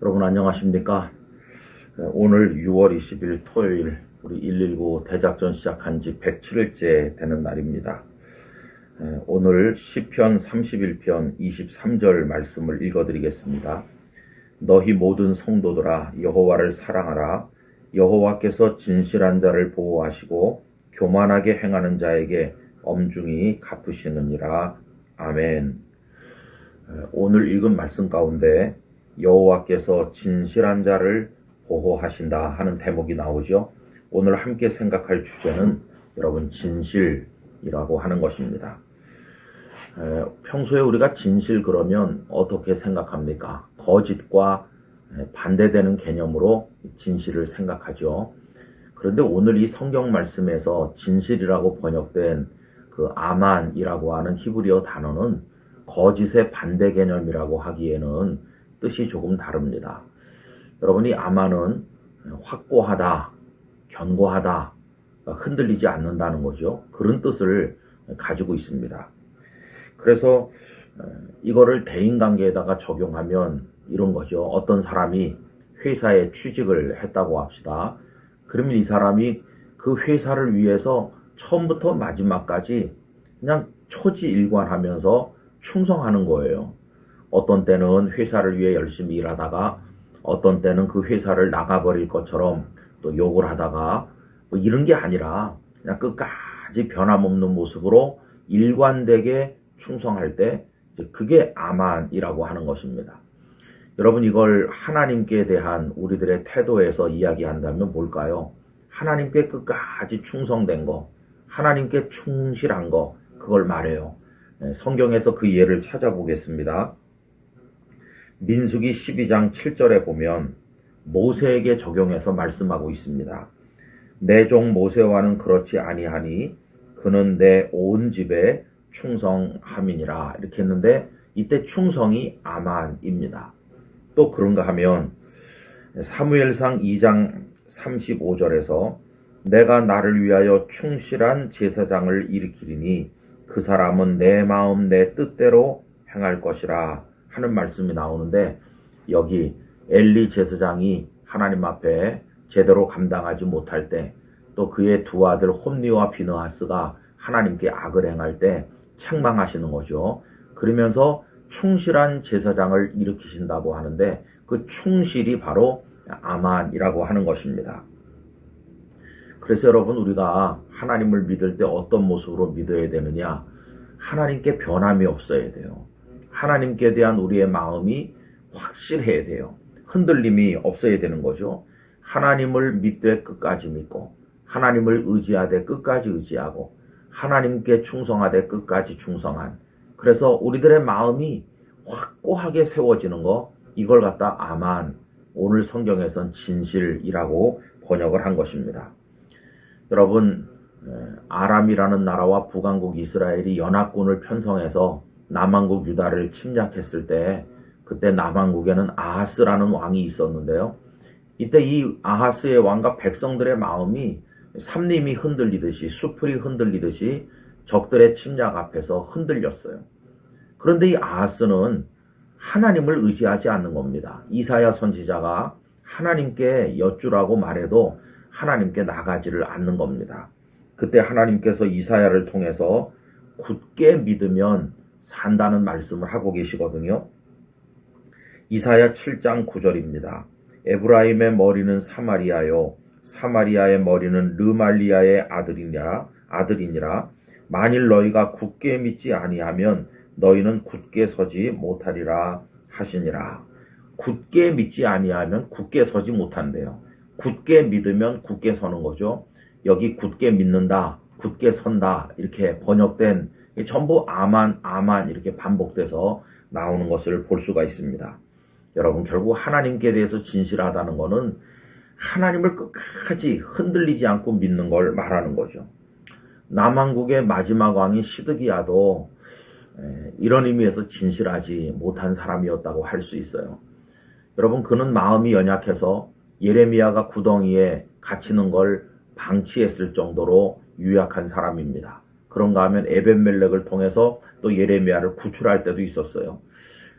여러분 안녕하십니까? 오늘 6월 20일 토요일 우리 119 대작전 시작한 지 107일째 되는 날입니다. 오늘 시편 31편 23절 말씀을 읽어드리겠습니다. 너희 모든 성도들아 여호와를 사랑하라. 여호와께서 진실한 자를 보호하시고 교만하게 행하는 자에게 엄중히 갚으시느니라. 아멘. 오늘 읽은 말씀 가운데 여호와께서 진실한 자를 보호하신다 하는 대목이 나오죠. 오늘 함께 생각할 주제는 여러분 진실이라고 하는 것입니다. 평소에 우리가 진실 그러면 어떻게 생각합니까? 거짓과 반대되는 개념으로 진실을 생각하죠. 그런데 오늘 이 성경 말씀에서 진실이라고 번역된 그 아만이라고 하는 히브리어 단어는 거짓의 반대 개념이라고 하기에는 뜻이 조금 다릅니다. 여러분이 아만은 확고하다, 견고하다, 흔들리지 않는다는 거죠. 그런 뜻을 가지고 있습니다. 그래서 이거를 대인관계에다가 적용하면 이런 거죠. 어떤 사람이 회사에 취직을 했다고 합시다. 그러면 이 사람이 그 회사를 위해서 처음부터 마지막까지 그냥 초지일관하면서 충성하는 거예요. 어떤 때는 회사를 위해 열심히 일하다가 어떤 때는 그 회사를 나가버릴 것처럼 또 욕을 하다가 뭐 이런 게 아니라 그냥 끝까지 변함없는 모습으로 일관되게 충성할 때 그게 아만이라고 하는 것입니다. 여러분 이걸 하나님께 대한 우리들의 태도에서 이야기한다면 뭘까요? 하나님께 끝까지 충성된 거, 하나님께 충실한 거, 그걸 말해요. 성경에서 그 예를 찾아보겠습니다. 민수기 12장 7절에 보면 모세에게 적용해서 말씀하고 있습니다. 내 종 모세와는 그렇지 아니하니 그는 내 온 집에 충성함이니라 이렇게 했는데 이때 충성이 아만입니다. 또 그런가 하면 사무엘상 2장 35절에서 내가 나를 위하여 충실한 제사장을 일으키리니 그 사람은 내 마음 내 뜻대로 행할 것이라 하는 말씀이 나오는데 여기 엘리 제사장이 하나님 앞에 제대로 감당하지 못할 때 또 그의 두 아들 홈니와 비느하스가 하나님께 악을 행할 때 책망하시는 거죠. 그러면서 충실한 제사장을 일으키신다고 하는데 그 충실이 바로 아만이라고 하는 것입니다. 그래서 여러분 우리가 하나님을 믿을 때 어떤 모습으로 믿어야 되느냐? 하나님께 변함이 없어야 돼요. 하나님께 대한 우리의 마음이 확실해야 돼요. 흔들림이 없어야 되는 거죠. 하나님을 믿되 끝까지 믿고 하나님을 의지하되 끝까지 의지하고 하나님께 충성하되 끝까지 충성한 그래서 우리들의 마음이 확고하게 세워지는 거 이걸 갖다 아만 오늘 성경에선 진실이라고 번역을 한 것입니다. 여러분 아람이라는 나라와 북왕국 이스라엘이 연합군을 편성해서 남왕국 유다를 침략했을 때 그때 남왕국에는 아하스라는 왕이 있었는데요. 이때 이 아하스의 왕과 백성들의 마음이 삼림이 흔들리듯이 수풀이 흔들리듯이 적들의 침략 앞에서 흔들렸어요. 그런데 이 아하스는 하나님을 의지하지 않는 겁니다. 이사야 선지자가 하나님께 여쭈라고 말해도 하나님께 나가지를 않는 겁니다. 그때 하나님께서 이사야를 통해서 굳게 믿으면 산다는 말씀을 하고 계시거든요. 이사야 7장 9절입니다. 에브라임의 머리는 사마리아요 사마리아의 머리는 르말리아의 아들이니라 만일 너희가 굳게 믿지 아니하면 너희는 굳게 서지 못하리라 하시니라. 굳게 믿지 아니하면 굳게 서지 못한대요. 굳게 믿으면 굳게 서는 거죠. 여기 굳게 믿는다, 굳게 선다 이렇게 번역된 전부 아만 이렇게 반복돼서 나오는 것을 볼 수가 있습니다. 여러분 결국 하나님께 대해서 진실하다는 것은 하나님을 끝까지 흔들리지 않고 믿는 걸 말하는 거죠. 남왕국의 마지막 왕이 시드기야도 이런 의미에서 진실하지 못한 사람이었다고 할 수 있어요. 여러분 그는 마음이 연약해서 예레미야가 구덩이에 갇히는 걸 방치했을 정도로 유약한 사람입니다. 그런가 하면 에벤멜렉을 통해서 또 예레미야를 구출할 때도 있었어요.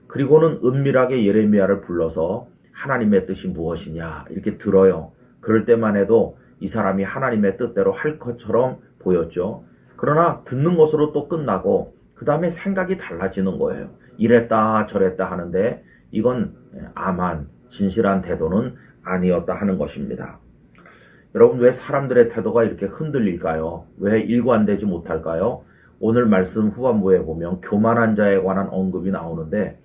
그리고는 은밀하게 예레미야를 불러서 하나님의 뜻이 무엇이냐 이렇게 들어요. 그럴 때만 해도 이 사람이 하나님의 뜻대로 할 것처럼 보였죠. 그러나 듣는 것으로 또 끝나고 그 다음에 생각이 달라지는 거예요. 이랬다 저랬다 하는데 이건 아만 진실한 태도는 아니었다 하는 것입니다. 여러분, 왜 사람들의 태도가 이렇게 흔들릴까요? 왜 일관되지 못할까요? 오늘 말씀 후반부에 보면 교만한 자에 관한 언급이 나오는데,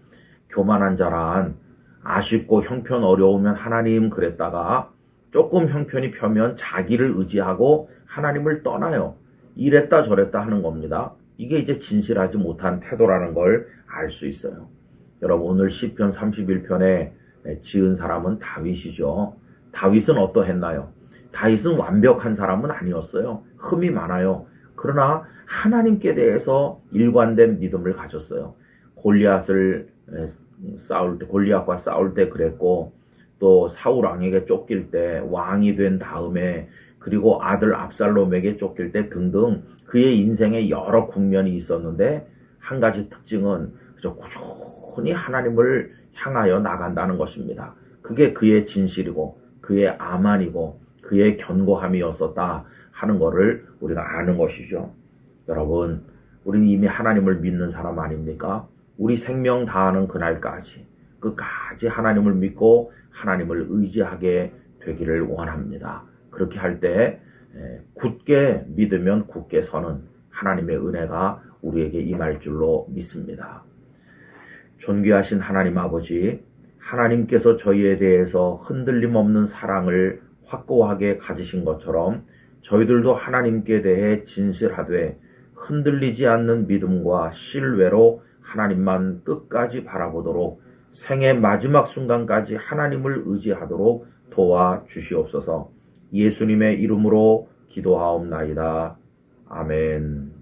교만한 자란 아쉽고 형편 어려우면 하나님 그랬다가 조금 형편이 펴면 자기를 의지하고 하나님을 떠나요. 이랬다 저랬다 하는 겁니다. 이게 이제 진실하지 못한 태도라는 걸 알 수 있어요. 여러분, 오늘 시편 31편에 지은 사람은 다윗이죠. 다윗은 어떠했나요? 다윗은 완벽한 사람은 아니었어요. 흠이 많아요. 그러나 하나님께 대해서 일관된 믿음을 가졌어요. 골리앗과 싸울 때 그랬고, 또 사울 왕에게 쫓길 때, 왕이 된 다음에, 그리고 아들 압살롬에게 쫓길 때 등등 그의 인생에 여러 국면이 있었는데, 한 가지 특징은 그저 꾸준히 하나님을 향하여 나간다는 것입니다. 그게 그의 진실이고 그의 아만이고 그의 견고함이었었다 하는 것을 우리가 아는 것이죠. 여러분, 우리는 이미 하나님을 믿는 사람 아닙니까? 우리 생명 다하는 그날까지 끝까지 하나님을 믿고 하나님을 의지하게 되기를 원합니다. 그렇게 할 때 굳게 믿으면 굳게 서는 하나님의 은혜가 우리에게 임할 줄로 믿습니다. 존귀하신 하나님 아버지, 하나님께서 저희에 대해서 흔들림 없는 사랑을 확고하게 가지신 것처럼 저희들도 하나님께 대해 진실하되 흔들리지 않는 믿음과 신뢰로 하나님만 끝까지 바라보도록 생의 마지막 순간까지 하나님을 의지하도록 도와주시옵소서. 예수님의 이름으로 기도하옵나이다. 아멘.